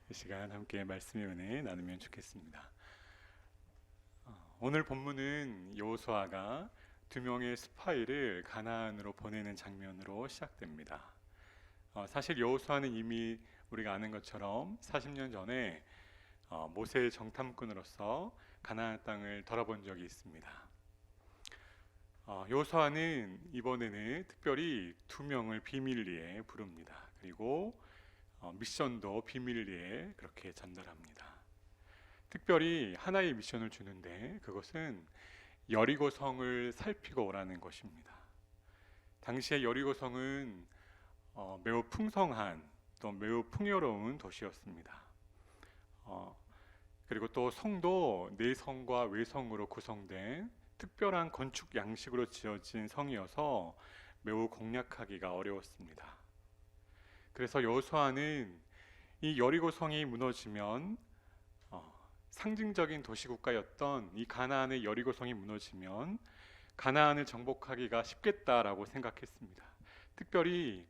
이 시간 함께 말씀의 은혜 나누면 좋겠습니다. 오늘 본문은 여호수아가 두 명의 스파이를 가나안으로 보내는 장면으로 시작됩니다. 사실 여호수아는 이미 우리가 아는 것처럼 40년 전에 모세의 정탐꾼으로서 가나안 땅을 돌아본 적이 있습니다. 여호수아는 이번에는 특별히 두 명을 비밀리에 부릅니다. 그리고 미션도 비밀리에 그렇게 전달합니다. 특별히 하나의 미션을 주는데 그것은 여리고성을 살피고 오라는 것입니다. 당시에 여리고성은 매우 풍성한 또 매우 풍요로운 도시였습니다. 그리고 또 성도 내성과 외성으로 구성된 특별한 건축 양식으로 지어진 성이어서 매우 공략하기가 어려웠습니다. 그래서 여호수아는 이 여리고성이 무너지면 상징적인 도시국가였던 이 가나안의 여리고성이 무너지면 가나안을 정복하기가 쉽겠다라고 생각했습니다. 특별히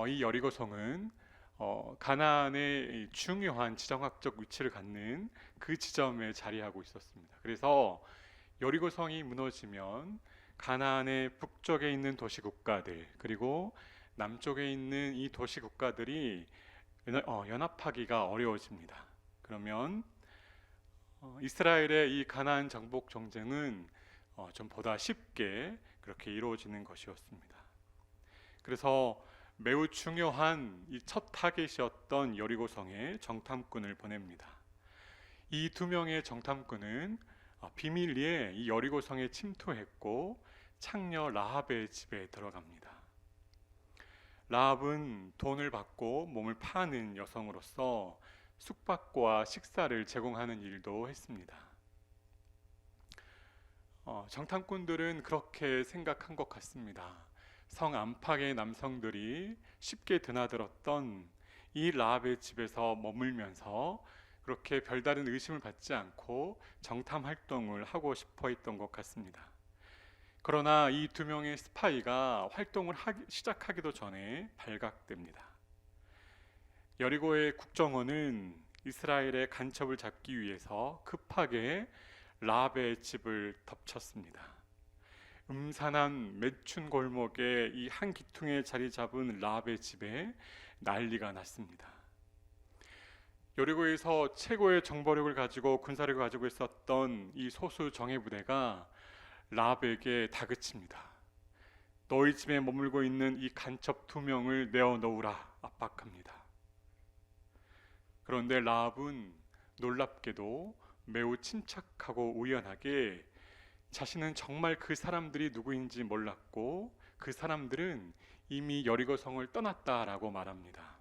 이 여리고성은 가나안의 중요한 지정학적 위치를 갖는 그 지점에 자리하고 있었습니다. 그래서 여리고성이 무너지면 가나안의 북쪽에 있는 도시국가들 그리고 남쪽에 있는 이 도시 국가들이 연합하기가 어려워집니다. 그러면 이스라엘의 이 가나안 정복 정쟁은 좀 보다 쉽게 그렇게 이루어지는 것이었습니다. 그래서 매우 중요한 이 첫 타겟이었던 여리고성에 정탐꾼을 보냅니다. 이 두 명의 정탐꾼은 비밀리에 이 여리고성에 침투했고 창녀 라합의 집에 들어갑니다. 라합은 돈을 받고 몸을 파는 여성으로서 숙박과 식사를 제공하는 일도 했습니다. 정탐꾼들은 그렇게 생각한 것 같습니다. 성 안팎의 남성들이 쉽게 드나들었던 이 라합의 집에서 머물면서 그렇게 별다른 의심을 받지 않고 정탐 활동을 하고 싶어 했던 것 같습니다. 그러나 이 두 명의 스파이가 활동을 시작하기도 전에 발각됩니다. 여리고의 국정원은 이스라엘의 간첩을 잡기 위해서 급하게 라합의 집을 덮쳤습니다. 음산한 매춘 골목에 이 한 기퉁에 자리 잡은 라합의 집에 난리가 났습니다. 여리고에서 최고의 정보력을 가지고 군사력을 가지고 있었던 이 소수 정예부대가 라합에게 다그칩니다. 너희 집에 머물고 있는 이 간첩 두 명을 내어놓으라 압박합니다. 그런데 라합은 놀랍게도 매우 침착하고 우연하게 자신은 정말 그 사람들이 누구인지 몰랐고 그 사람들은 이미 여리고성을 떠났다라고 말합니다.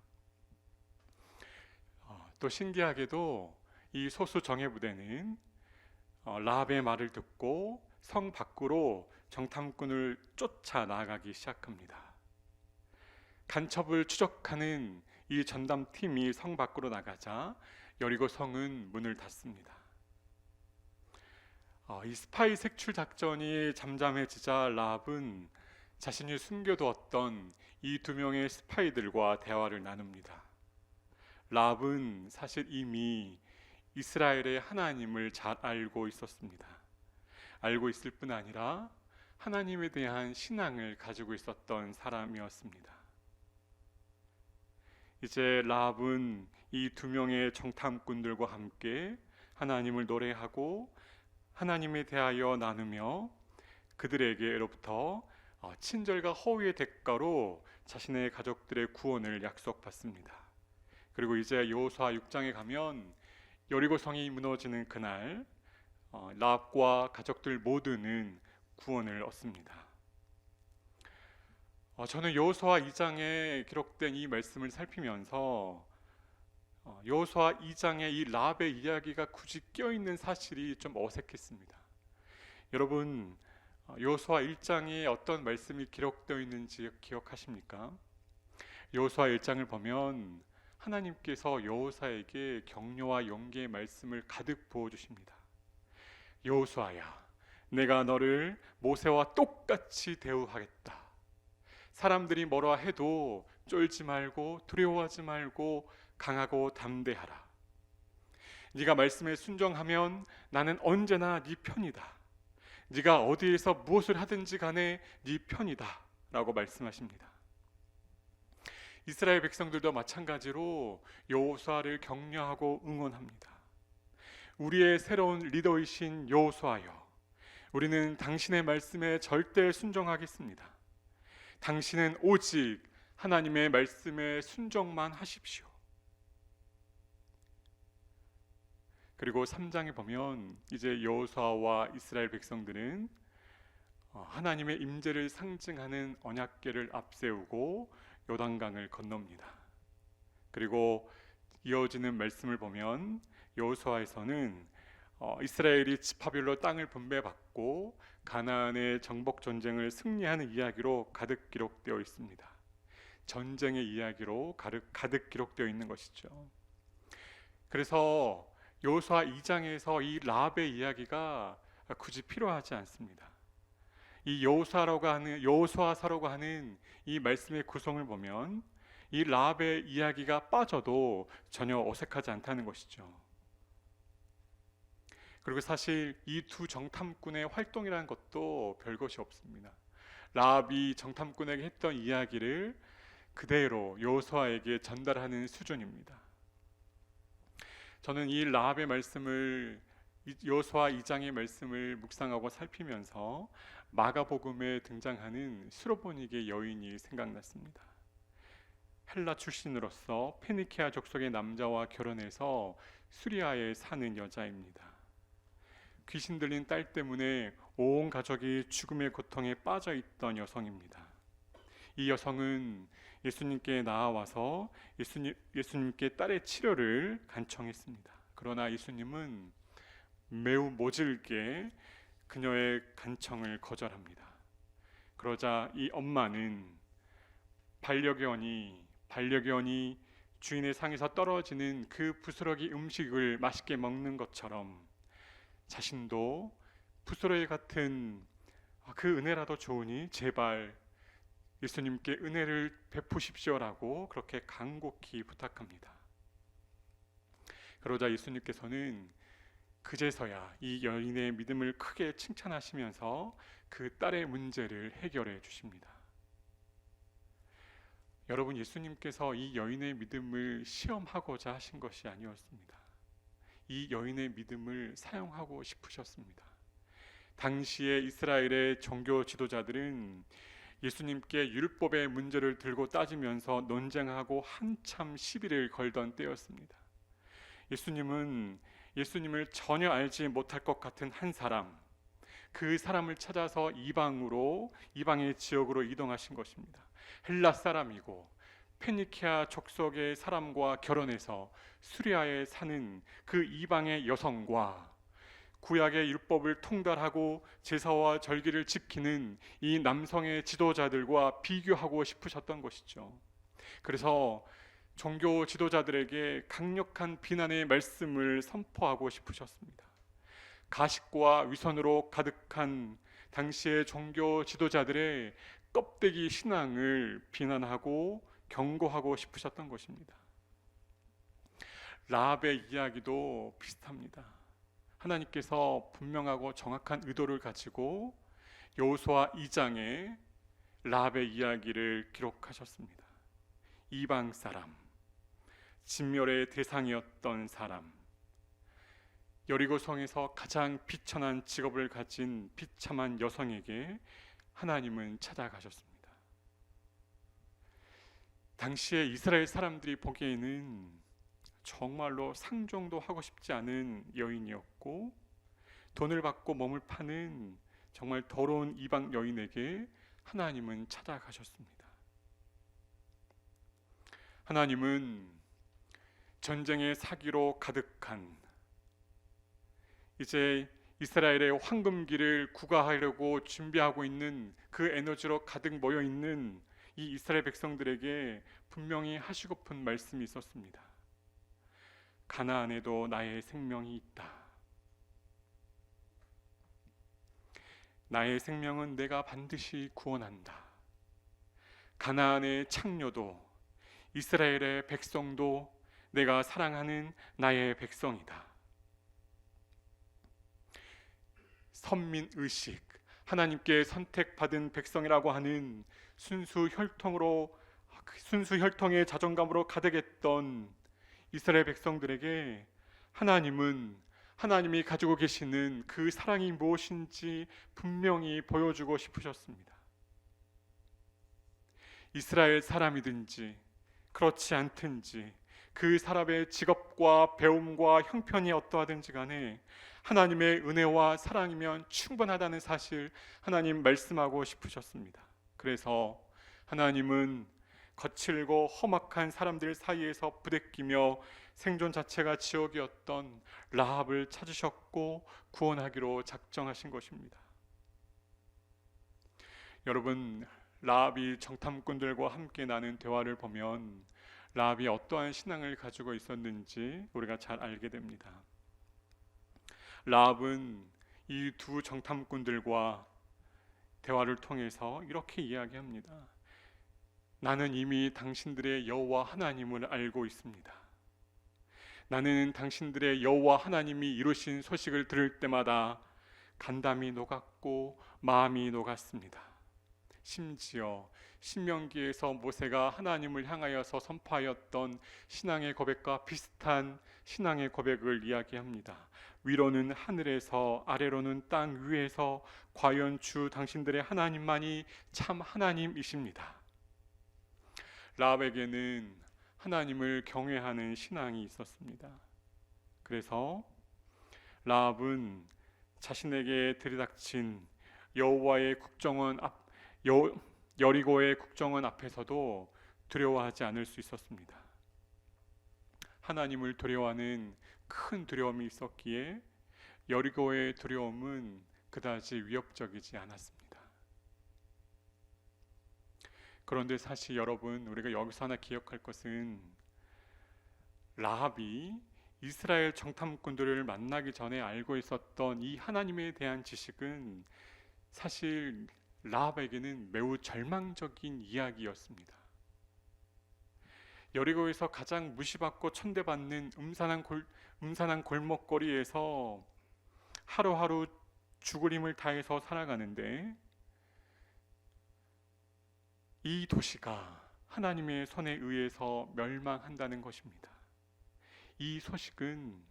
또 신기하게도 이 소수 정예부대는 라합의 말을 듣고 성 밖으로 정탐꾼을 쫓아 나가기 시작합니다. 간첩을 추적하는 이 전담팀이 성 밖으로 나가자 여리고 성은 문을 닫습니다. 이 스파이 색출 작전이 잠잠해지자 라합은 자신이 숨겨두었던 이 두 명의 스파이들과 대화를 나눕니다. 라합은 사실 이미 이스라엘의 하나님을 잘 알고 있었습니다. 알고 있을 뿐 아니라 하나님에 대한 신앙을 가지고 있었던 사람이었습니다. 이제 라합은 이 두 명의 정탐꾼들과 함께 하나님을 노래하고 하나님에 대하여 나누며 그들에게로부터 친절과 허위의 대가로 자신의 가족들의 구원을 약속받습니다. 그리고 이제 여호수아 6장에 가면 여리고성이 무너지는 그날 라합과 가족들 모두는 구원을 얻습니다. 저는 여호수아 2장에 기록된 이 말씀을 살피면서 여호수아 2장에 이 라합의 이야기가 굳이 껴있는 사실이 좀 어색했습니다. 여러분 여호수아 1장에 어떤 말씀이 기록되어 있는지 기억하십니까? 여호수아 1장을 보면 하나님께서 여호수아에게 격려와 용기의 말씀을 가득 부어주십니다. 여호수아야, 내가 너를 모세와 똑같이 대우하겠다. 사람들이 뭐라 해도 쫄지 말고 두려워하지 말고 강하고 담대하라. 네가 말씀에 순종하면 나는 언제나 네 편이다. 네가 어디에서 무엇을 하든지 간에 네 편이다 라고 말씀하십니다. 이스라엘 백성들도 마찬가지로 여호수아를 격려하고 응원합니다. 우리의 새로운 리더이신 여호수아여, 우리는 당신의 말씀에 절대 순종하겠습니다. 당신은 오직 하나님의 말씀에 순종만 하십시오. 그리고 3장에 보면 이제 여호수아와 이스라엘 백성들은 하나님의 임재를 상징하는 언약궤를 앞세우고 요단강을 건넙니다. 그리고 이어지는 말씀을 보면 여호수아에서는 이스라엘이 지파별로 땅을 분배받고 가나안의 정복 전쟁을 승리하는 이야기로 가득 기록되어 있습니다. 전쟁의 이야기로 가득 기록되어 있는 것이죠. 그래서 여호수아 2장에서 이 라합의 이야기가 굳이 필요하지 않습니다. 이 여호수아서라고 하는 이 말씀의 구성을 보면 이 라합의 이야기가 빠져도 전혀 어색하지 않다는 것이죠. 그리고 사실 이 두 정탐꾼의 활동이라는 것도 별것이 없습니다. 라합이 정탐꾼에게 했던 이야기를 그대로 여호수아에게 전달하는 수준입니다. 저는 이 라합의 말씀을, 여호수아 2장의 말씀을 묵상하고 살피면서 마가복음에 등장하는 수로보니게 여인이 생각났습니다. 헬라 출신으로서 페니케아 족속의 남자와 결혼해서 수리아에 사는 여자입니다. 귀신 들린 딸 때문에 온 가족이 죽음의 고통에 빠져 있던 여성입니다. 이 여성은 예수님께 나아와서 예수님께 딸의 치료를 간청했습니다. 그러나 예수님은 매우 모질게 그녀의 간청을 거절합니다. 그러자 이 엄마는 반려견이 주인의 상에서 떨어지는 그 부스러기 음식을 맛있게 먹는 것처럼 자신도 부스러기 같은 그 은혜라도 좋으니 제발 예수님께 은혜를 베푸십시오라고 그렇게 간곡히 부탁합니다. 그러자 예수님께서는 그제서야 이 여인의 믿음을 크게 칭찬하시면서 그 딸의 문제를 해결해 주십니다. 여러분, 예수님께서 이 여인의 믿음을 시험하고자 하신 것이 아니었습니다. 이 여인의 믿음을 사용하고 싶으셨습니다. 당시에 이스라엘의 종교 지도자들은 예수님께 율법의 문제를 들고 따지면서 논쟁하고 한참 시비를 걸던 때였습니다. 예수님을 전혀 알지 못할 것 같은 한 사람, 그 사람을 찾아서 이방의 지역으로 이동하신 것입니다. 헬라 사람이고 페니키아 족속의 사람과 결혼해서 수리아에 사는 그 이방의 여성과 구약의 율법을 통달하고 제사와 절기를 지키는 이 남성의 지도자들과 비교하고 싶으셨던 것이죠. 그래서 종교 지도자들에게 강력한 비난의 말씀을 선포하고 싶으셨습니다. 가식과 위선으로 가득한 당시의 종교 지도자들의 껍데기 신앙을 비난하고 경고하고 싶으셨던 것입니다. 라합의 이야기도 비슷합니다. 하나님께서 분명하고 정확한 의도를 가지고 여호수아 2장에 라합의 이야기를 기록하셨습니다. 이방 사람, 진멸의 대상이었던 사람, 여리고성에서 가장 비천한 직업을 가진 비참한 여성에게 하나님은 찾아가셨습니다. 당시에 이스라엘 사람들이 보기에는 정말로 상종도 하고 싶지 않은 여인이었고 돈을 받고 몸을 파는 정말 더러운 이방 여인에게 하나님은 찾아가셨습니다. 하나님은 전쟁의 사기로 가득한 이제 이스라엘의 황금기를 구가하려고 준비하고 있는 그 에너지로 가득 모여 있는 이 이스라엘 백성들에게 분명히 하시고픈 말씀이 있었습니다. 가나안에도 나의 생명이 있다. 나의 생명은 내가 반드시 구원한다. 가나안의 창녀도 이스라엘의 백성도 내가 사랑하는 나의 백성이다. 선민의식, 하나님께 선택받은 백성이라고 하는 순수 혈통의 자존감으로 가득했던 이스라엘 백성들에게 하나님이 가지고 계시는 그 사랑이 무엇인지 분명히 보여주고 싶으셨습니다. 이스라엘 사람이든지 그렇지 않든지 그 사람의 직업과 배움과 형편이 어떠하든지 간에 하나님의 은혜와 사랑이면 충분하다는 사실 하나님 말씀하고 싶으셨습니다. 그래서 하나님은 거칠고 험악한 사람들 사이에서 부대끼며 생존 자체가 지옥이었던 라합을 찾으셨고 구원하기로 작정하신 것입니다. 여러분, 라합이 정탐꾼들과 함께 나눈 대화를 보면 라합이 어떠한 신앙을 가지고 있었는지 우리가 잘 알게 됩니다. 라합은 이 두 정탐꾼들과 대화를 통해서 이렇게 이야기합니다. 나는 이미 당신들의 여호와 하나님을 알고 있습니다. 나는 당신들의 여호와 하나님이 이루신 소식을 들을 때마다 간담이 녹았고 마음이 녹았습니다. 심지어 신명기에서 모세가 하나님을 향하여서 선포하였던 신앙의 고백과 비슷한 신앙의 고백을 이야기합니다. 위로는 하늘에서 아래로는 땅 위에서 과연 주 당신들의 하나님만이 참 하나님이십니다. 라합에게는 하나님을 경외하는 신앙이 있었습니다. 그래서 라합은 자신에게 들이닥친 여리고의 국정원 앞에서도 두려워하지 않을 수 있었습니다. 하나님을 두려워하는 큰 두려움이 있었기에 여리고의 두려움은 그다지 위협적이지 않았습니다. 그런데 사실 여러분, 우리가 여기서 하나 기억할 것은 라합이 이스라엘 정탐꾼들을 만나기 전에 알고 있었던 이 하나님에 대한 지식은 사실 라합에게는 매우 절망적인 이야기였습니다. 여리고에서 가장 무시받고 천대받는 음산한 골목거리에서 하루하루 죽을 힘을 다해서 살아가는데 이 도시가 하나님의 손에 의해서 멸망한다는 것입니다. 이 소식은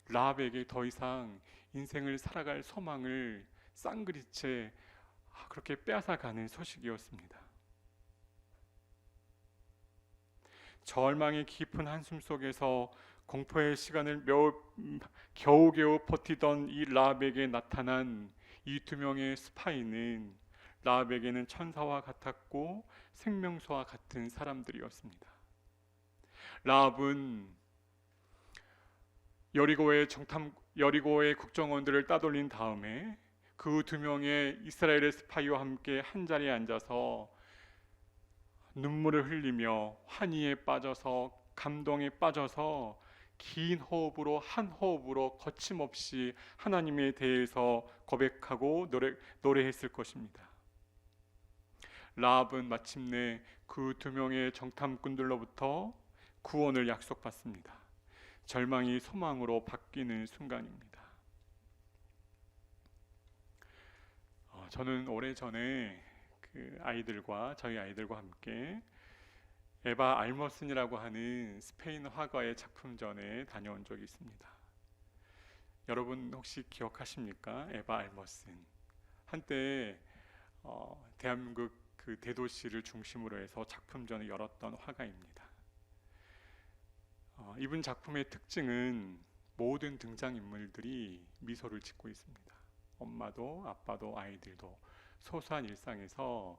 라합에게 더 이상 인생을 살아갈 소망을 쌍그리째 그렇게 빼앗아가는 소식이었습니다. 절망의 깊은 한숨 속에서 공포의 시간을 겨우겨우 버티던 이 라합에게 나타난 이 두 명의 스파이는 라합에게는 천사와 같았고 생명수와 같은 사람들이었습니다. 라합은 여리고의 국정원들을 따돌린 다음에 그 두 명의 이스라엘의 스파이와 함께 한 자리에 앉아서 눈물을 흘리며 환희에 빠져서 감동에 빠져서 긴 호흡으로 한 호흡으로 거침없이 하나님에 대해서 고백하고 노래했을 것입니다. 라합은 마침내 그 두 명의 정탐꾼들로부터 구원을 약속받습니다. 절망이 소망으로 바뀌는 순간입니다. 저는 오래전에 저희 아이들과 함께 에바 알머슨이라고 하는 스페인 화가의 작품전에 다녀온 적이 있습니다. 여러분 혹시 기억하십니까? 에바 알머슨. 한때 대한민국 그 대도시를 중심으로 해서 작품전을 열었던 화가입니다. 이분 작품의 특징은 모든 등장인물들이 미소를 짓고 있습니다. 엄마도 아빠도 아이들도 소소한 일상에서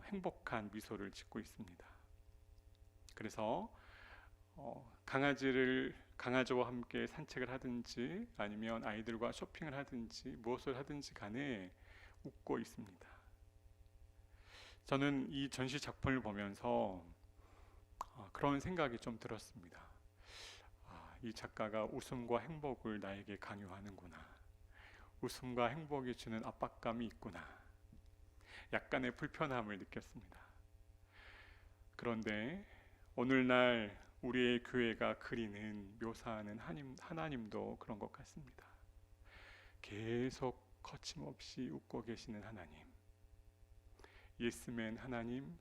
행복한 미소를 짓고 있습니다. 그래서 강아지와 함께 산책을 하든지 아니면 아이들과 쇼핑을 하든지 무엇을 하든지 간에 웃고 있습니다. 저는 이 전시 작품을 보면서 그런 생각이 좀 들었습니다. 이 작가가 웃음과 행복을 나에게 강요하는구나. 웃음과 행복이 주는 압박감이 있구나. 약간의 불편함을 느꼈습니다. 그런데 오늘날 우리의 교회가 그리는 묘사하는 하나님도 그런 것 같습니다. 계속 거침없이 웃고 계시는 하나님, 예스맨 하나님,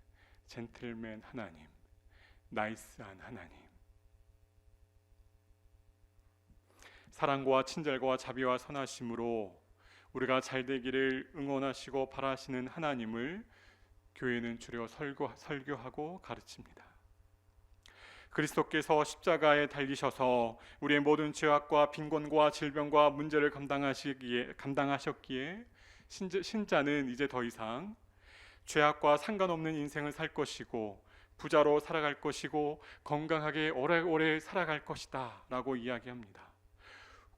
젠틀맨 하나님, 나이스한 하나님, 사랑과 친절과 자비와 선하심으로 우리가 잘되기를 응원하시고 바라시는 하나님을 교회는 주로 설교하고 가르칩니다. 그리스도께서 십자가에 달리셔서 우리의 모든 죄악과 빈곤과 질병과 문제를 감당하셨기에 신자는 이제 더 이상 죄악과 상관없는 인생을 살 것이고 부자로 살아갈 것이고 건강하게 오래오래 살아갈 것이다 라고 이야기합니다.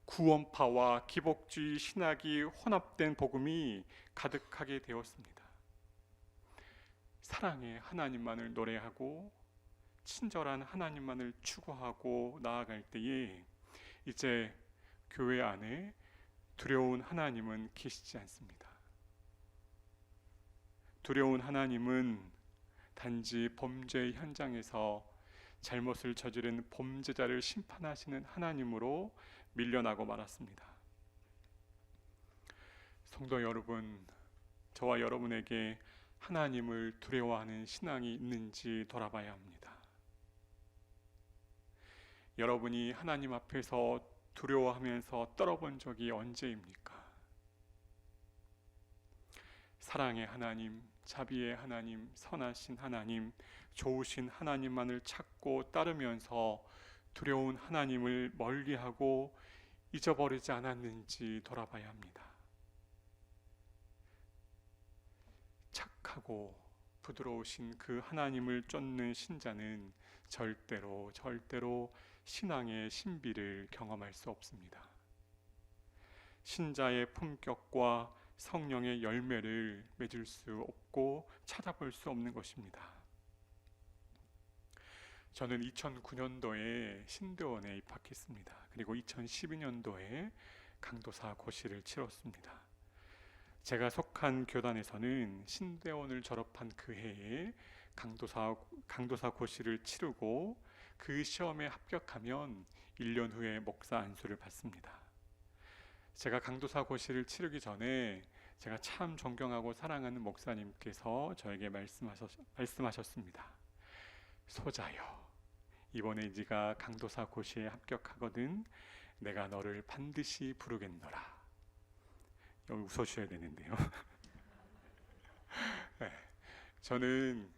구원파와 기복주의 신학이 혼합된 복음이 가득하게 되었습니다. 사랑의 하나님만을 노래하고 친절한 하나님만을 추구하고 나아갈 때에 이제 교회 안에 두려운 하나님은 계시지 않습니다. 두려운 하나님은 단지 범죄 현장에서 잘못을 저지른 범죄자를 심판하시는 하나님으로 밀려나고 말았습니다. 성도 여러분, 저와 여러분에게 하나님을 두려워하는 신앙이 있는지 돌아봐야 합니다. 여러분이 하나님 앞에서 두려워하면서 떨어본 적이 언제입니까? 사랑의 하나님, 자비의 하나님, 선하신 하나님, 좋으신 하나님만을 찾고 따르면서 두려운 하나님을 멀리하고 잊어버리지 않았는지 돌아봐야 합니다. 착하고 부드러우신 그 하나님을 쫓는 신자는 절대로 신앙의 신비를 경험할 수 없습니다. 신자의 품격과 성령의 열매를 맺을 수 없고 찾아볼 수 없는 것입니다. 저는 2009년도에 신대원에 입학했습니다. 그리고 2012년도에 강도사 고시를 치렀습니다. 제가 속한 교단에서는 신대원을 졸업한 그 해에 강도사 고시를 치르고 그 시험에 합격하면 1년 후에 목사 안수를 받습니다. 제가 강도사 고시를 치르기 전에 제가 참 존경하고 사랑하는 목사님께서 저에게 말씀하셨습니다. 소자여, 이번에 네가 강도사 고시에 합격하거든 내가 너를 반드시 부르겠노라. 여기 웃어주셔야 되는데요. 네, 저는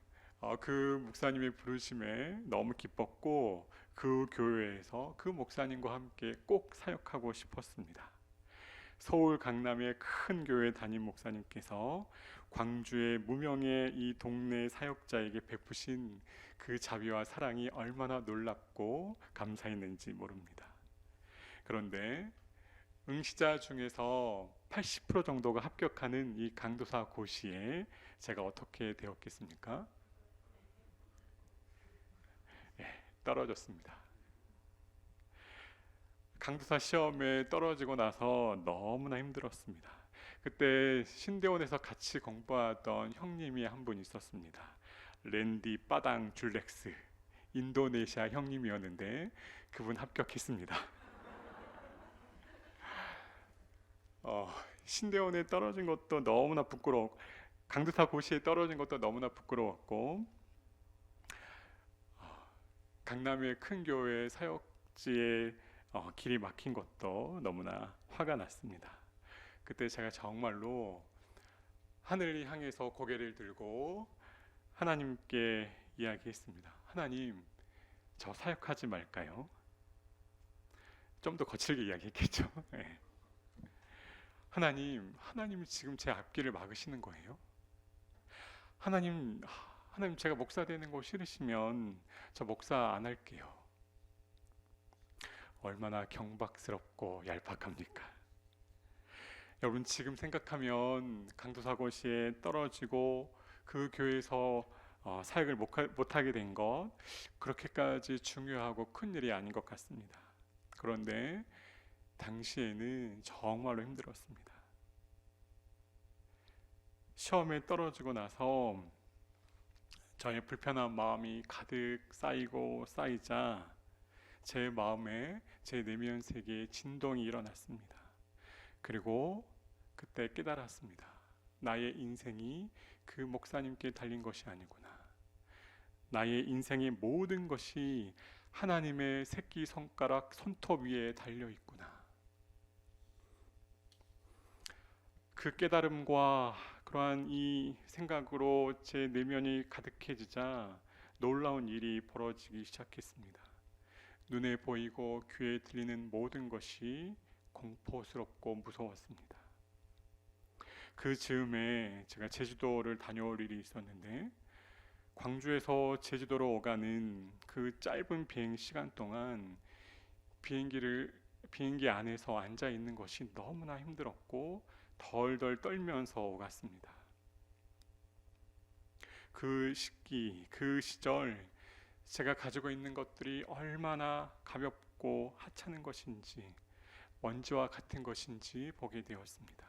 그 목사님의 부르심에 너무 기뻤고 그 교회에서 그 목사님과 함께 꼭 사역하고 싶었습니다. 서울 강남의 큰 교회 담임 목사님께서 광주의 무명의 이 동네 사역자에게 베푸신 그 자비와 사랑이 얼마나 놀랍고 감사했는지 모릅니다. 그런데 응시자 중에서 80% 정도가 합격하는 이 강도사 고시에 제가 어떻게 되었겠습니까? 떨어졌습니다. 강도사 시험에 떨어지고 나서 너무나 힘들었습니다. 그때 신대원에서 같이 공부하던 형님이 한 분 있었습니다. 랜디 빠당 줄렉스, 인도네시아 형님이었는데 그분 합격했습니다. 신대원에 떨어진 것도 너무나 부끄러웠고 강도사 고시에 떨어진 것도 너무나 부끄러웠고 강남의 큰 교회 사역지에 길이 막힌 것도 너무나 화가 났습니다. 그때 제가 정말로 하늘을 향해서 고개를 들고 하나님께 이야기했습니다. 하나님, 저 사역하지 말까요? 좀 더 거칠게 이야기했겠죠. 네. 하나님 지금 제 앞길을 막으시는 거예요? 하나님 제가 목사 되는 거 싫으시면 저 목사 안 할게요. 얼마나 경박스럽고 얄팍합니까? 여러분, 지금 생각하면 강도사 고시에 떨어지고 그 교회에서 사역을 못하게 된 것 그렇게까지 중요하고 큰 일이 아닌 것 같습니다. 그런데 당시에는 정말로 힘들었습니다. 시험에 떨어지고 나서 저의 불편한 마음이 가득 쌓이고 쌓이자 제 마음에 제 내면 세계에 진동이 일어났습니다. 그리고 그때 깨달았습니다. 나의 인생이 그 목사님께 달린 것이 아니구나. 나의 인생의 모든 것이 하나님의 새끼손가락 손톱 위에 달려 있구나. 그 깨달음과 그러한 이 생각으로 제 내면이 가득해지자 놀라운 일이 벌어지기 시작했습니다. 눈에 보이고 귀에 들리는 모든 것이 공포스럽고 무서웠습니다. 그 즈음에 제가 제주도를 다녀올 일이 있었는데, 광주에서 제주도로 오가는 그 짧은 비행 시간 동안 비행기 안에서 앉아 있는 것이 너무나 힘들었고 덜덜 떨면서 오갔습니다. 그 시기, 그 시절 제가 가지고 있는 것들이 얼마나 가볍고 하찮은 것인지, 먼지와 같은 것인지 보게 되었습니다.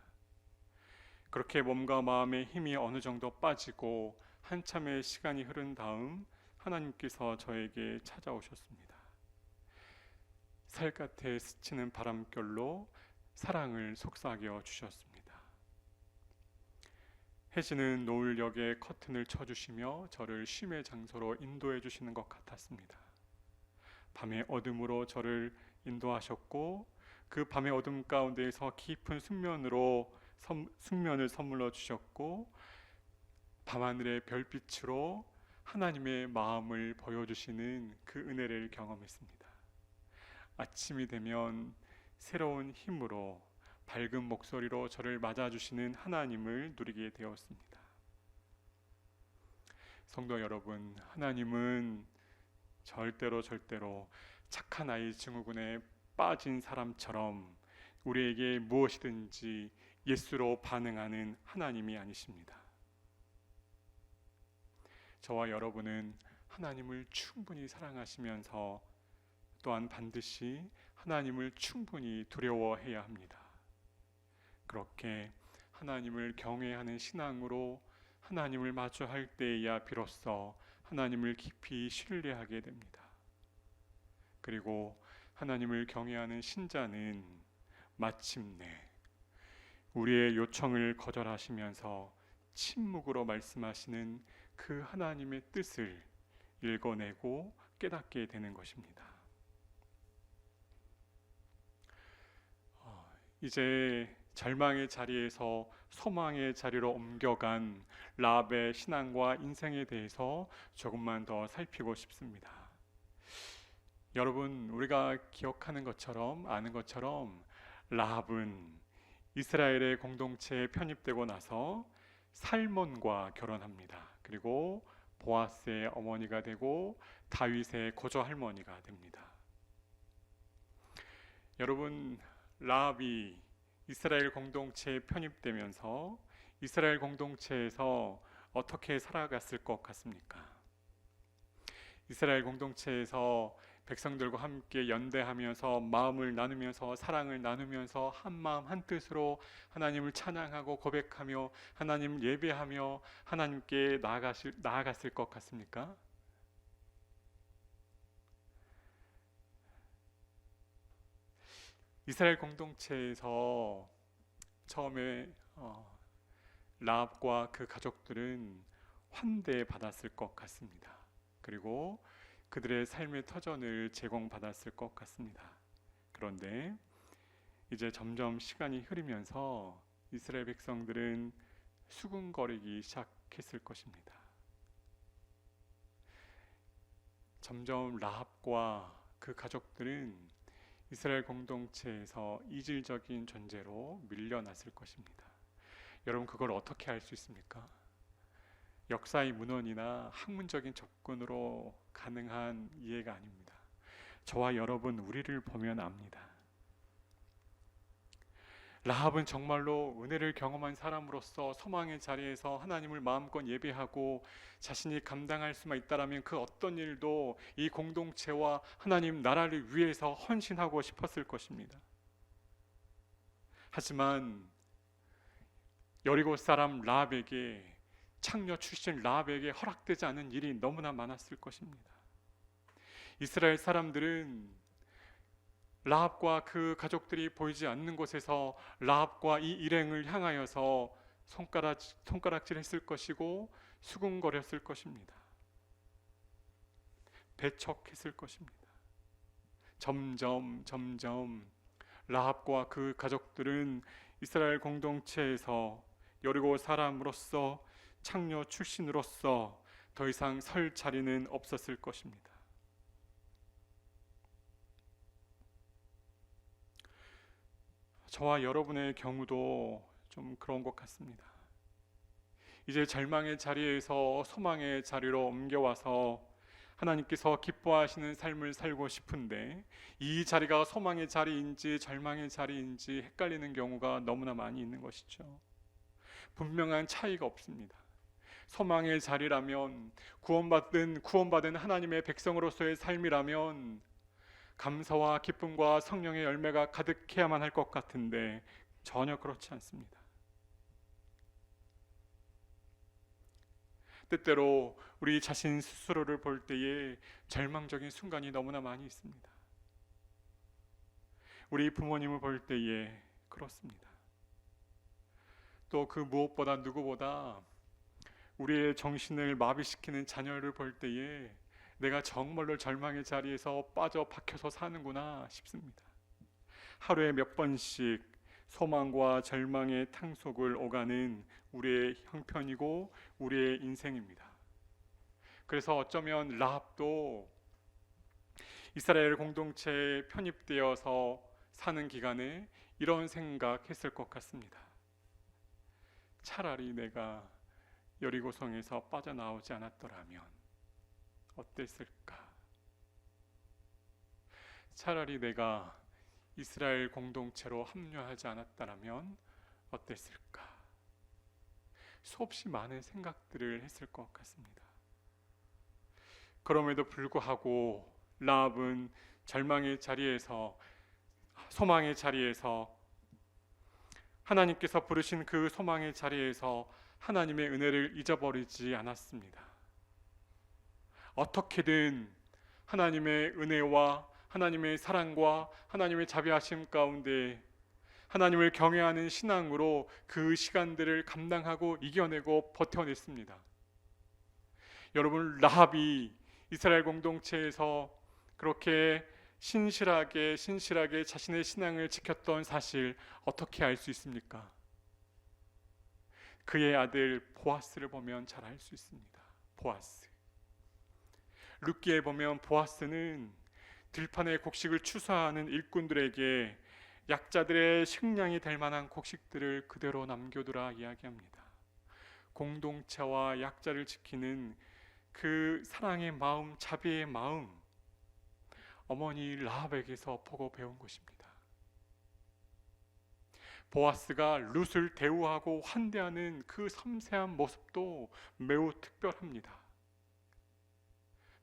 그렇게 몸과 마음의 힘이 어느 정도 빠지고 한참의 시간이 흐른 다음 하나님께서 저에게 찾아오셨습니다. 살갗에 스치는 바람결로 사랑을 속삭여 주셨습니다. 해지는 노을역에 커튼을 쳐주시며 저를 쉼의 장소로 인도해 주시는 것 같았습니다. 밤의 어둠으로 저를 인도하셨고 그 밤의 어둠 가운데에서 깊은 숙면을 선물로 주셨고, 밤하늘의 별빛으로 하나님의 마음을 보여주시는 그 은혜를 경험했습니다. 아침이 되면 새로운 힘으로 밝은 목소리로 저를 맞아주시는 하나님을 누리게 되었습니다. 성도 여러분, 하나님은 절대로 착한 아이 증후군에 빠진 사람처럼 우리에게 무엇이든지 예수로 반응하는 하나님이 아니십니다. 저와 여러분은 하나님을 충분히 사랑하시면서 또한 반드시 하나님을 충분히 두려워해야 합니다. 그렇게 하나님을 경외하는 신앙으로 하나님을 마주할 때에야 비로소 하나님을 깊이 신뢰하게 됩니다. 그리고 하나님을 경외하는 신자는 마침내 우리의 요청을 거절하시면서 침묵으로 말씀하시는 그 하나님의 뜻을 읽어내고 깨닫게 되는 것입니다. 이제 절망의 자리에서 소망의 자리로 옮겨간 라합의 신앙과 인생에 대해서 조금만 더 살피고 싶습니다. 여러분, 우리가 기억하는 것처럼, 아는 것처럼 라합은 이스라엘의 공동체에 편입되고 나서 살몬과 결혼합니다. 그리고 보아스의 어머니가 되고 다윗의 고조 할머니가 됩니다. 여러분, 라합이 이스라엘 공동체에 편입되면서 이스라엘 공동체에서 어떻게 살아갔을 것 같습니까? 이스라엘 공동체에서 백성들과 함께 연대하면서 마음을 나누면서 사랑을 나누면서 한 마음 한 뜻으로 하나님을 찬양하고 고백하며 하나님 예배하며 하나님께 나아갔을 것 같습니까? 이스라엘 공동체에서 처음에 라합과 그 가족들은 환대받았을 것 같습니다. 그리고 그들의 삶의 터전을 제공받았을 것 같습니다. 그런데 이제 점점 시간이 흐르면서 이스라엘 백성들은 수군거리기 시작했을 것입니다. 점점 라합과 그 가족들은 이스라엘 공동체에서 이질적인 존재로 밀려났을 것입니다. 여러분, 그걸 어떻게 알 수 있습니까? 역사의 문헌이나 학문적인 접근으로 가능한 이해가 아닙니다. 저와 여러분, 우리를 보면 압니다. 라합은 정말로 은혜를 경험한 사람으로서 소망의 자리에서 하나님을 마음껏 예배하고 자신이 감당할 수만 있다라면 그 어떤 일도 이 공동체와 하나님 나라를 위해서 헌신하고 싶었을 것입니다. 하지만 여리고 사람 라합에게 창녀 출신 라합에게 허락되지 않은 일이 너무나 많았을 것입니다. 이스라엘 사람들은 라합과 그 가족들이 보이지 않는 곳에서 라합과 이 일행을 향하여서 손가락질했을 것이고 수군거렸을 것입니다. 배척했을 것입니다. 점점 라합과 그 가족들은 이스라엘 공동체에서 여리고 사람으로서 창녀 출신으로서 더 이상 설 자리는 없었을 것입니다. 저와 여러분의 경우도 좀 그런 것 같습니다. 이제 절망의 자리에서 소망의 자리로 옮겨와서 하나님께서 기뻐하시는 삶을 살고 싶은데 이 자리가 소망의 자리인지 절망의 자리인지 헷갈리는 경우가 너무나 많이 있는 것이죠. 분명한 차이가 없습니다. 소망의 자리라면 구원받은 하나님의 백성으로서의 삶이라면 감사와 기쁨과 성령의 열매가 가득해야만 할 것 같은데 전혀 그렇지 않습니다. 때때로 우리 자신 스스로를 볼 때에 절망적인 순간이 너무나 많이 있습니다. 우리 부모님을 볼 때에 그렇습니다. 또 그 무엇보다 누구보다 우리의 정신을 마비시키는 자녀를 볼 때에 내가 정말로 절망의 자리에서 빠져 박혀서 사는구나 싶습니다. 하루에 몇 번씩 소망과 절망의 탕속을 오가는 우리의 형편이고 우리의 인생입니다. 그래서 어쩌면 라합도 이스라엘 공동체에 편입되어서 사는 기간에 이런 생각했을 것 같습니다. 차라리 내가 여리고성에서 빠져나오지 않았더라면 어땠을까? 차라리 내가 이스라엘 공동체로 합류하지 않았다면 어땠을까? 수없이 많은 생각들을 했을 것 같습니다. 그럼에도 불구하고 라합은 절망의 자리에서 소망의 자리에서 하나님께서 부르신 그 소망의 자리에서 하나님의 은혜를 잊어버리지 않았습니다. 어떻게든 하나님의 은혜와 하나님의 사랑과 하나님의 자비하심 가운데 하나님을 경외하는 신앙으로 그 시간들을 감당하고 이겨내고 버텨냈습니다. 여러분, 라합이 이스라엘 공동체에서 그렇게 신실하게 자신의 신앙을 지켰던 사실 어떻게 알 수 있습니까? 그의 아들 보아스를 보면 잘 알 수 있습니다. 보아스. 룻기에 보면 보아스는 들판의 곡식을 추수하는 일꾼들에게 약자들의 식량이 될 만한 곡식들을 그대로 남겨두라 이야기합니다. 공동체와 약자를 지키는 그 사랑의 마음, 자비의 마음, 어머니 라합에게서 보고 배운 것입니다. 보아스가 룻을 대우하고 환대하는 그 섬세한 모습도 매우 특별합니다.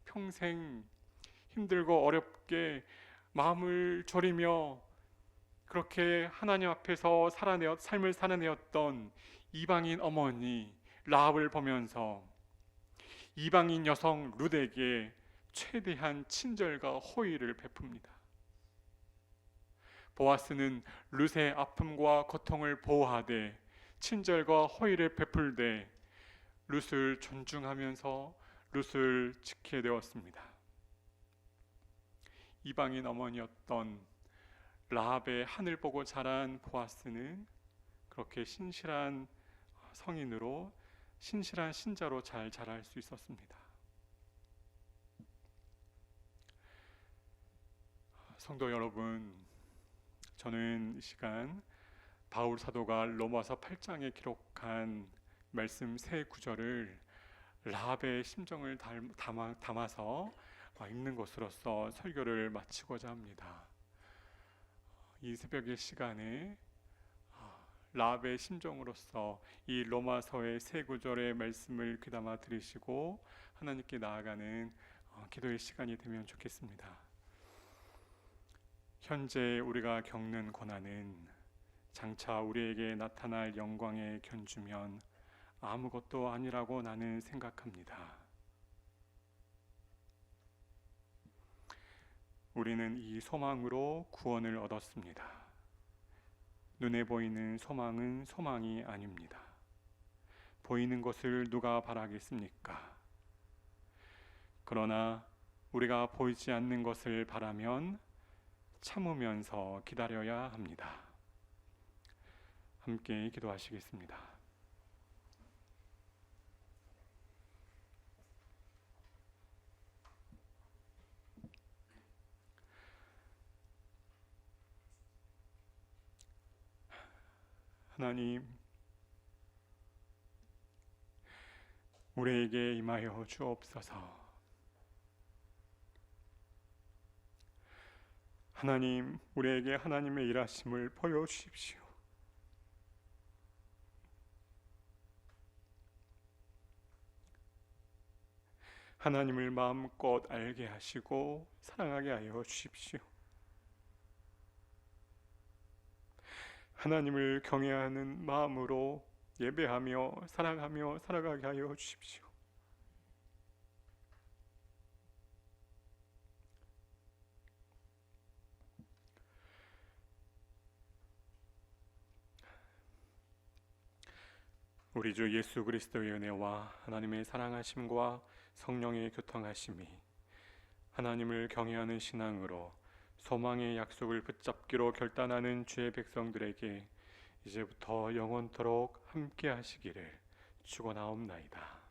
평생 힘들고 어렵게 마음을 졸이며 그렇게 하나님 앞에서 삶을 살아내었던 이방인 어머니 라합을 보면서 이방인 여성 룻에게 최대한 친절과 호의를 베풉니다. 보아스는 룻의 아픔과 고통을 보호하되 친절과 호의를 베풀되 룻을 존중하면서 룻을 지키게 되었습니다. 이방인 어머니였던 라합의 하늘 보고 자란 보아스는 그렇게 신실한 성인으로 신실한 신자로 잘 자랄 수 있었습니다. 성도 여러분, 저는 이 시간 바울 사도가 로마서 8장에 기록한 말씀 세 구절을 라합의 심정을 담아서 읽는 것으로서 설교를 마치고자 합니다. 이 새벽의 시간에 라합의 심정으로서 이 로마서의 세 구절의 말씀을 귀담아 들으시고 하나님께 나아가는 기도의 시간이 되면 좋겠습니다. 현재 우리가 겪는 고난은 장차 우리에게 나타날 영광에 견주면 아무것도 아니라고 나는 생각합니다. 우리는 이 소망으로 구원을 얻었습니다. 눈에 보이는 소망은 소망이 아닙니다. 보이는 것을 누가 바라겠습니까? 그러나 우리가 보이지 않는 것을 바라면 참으면서 기다려야 합니다. 함께 기도하시겠습니다. 하나님, 우리에게 임하여 주옵소서. 하나님, 우리에게 하나님의 일하심을 보여주십시오. 하나님을 마음껏 알게 하시고 사랑하게 하여 주십시오. 하나님을 경외하는 마음으로 예배하며 사랑하며 살아가게 하여 주십시오. 우리 주 예수 그리스도의 은혜와 하나님의 사랑하심과 성령의 교통하심이 하나님을 경외하는 신앙으로 소망의 약속을 붙잡기로 결단하는 주의 백성들에게 이제부터 영원토록 함께 하시기를 축원하옵나이다.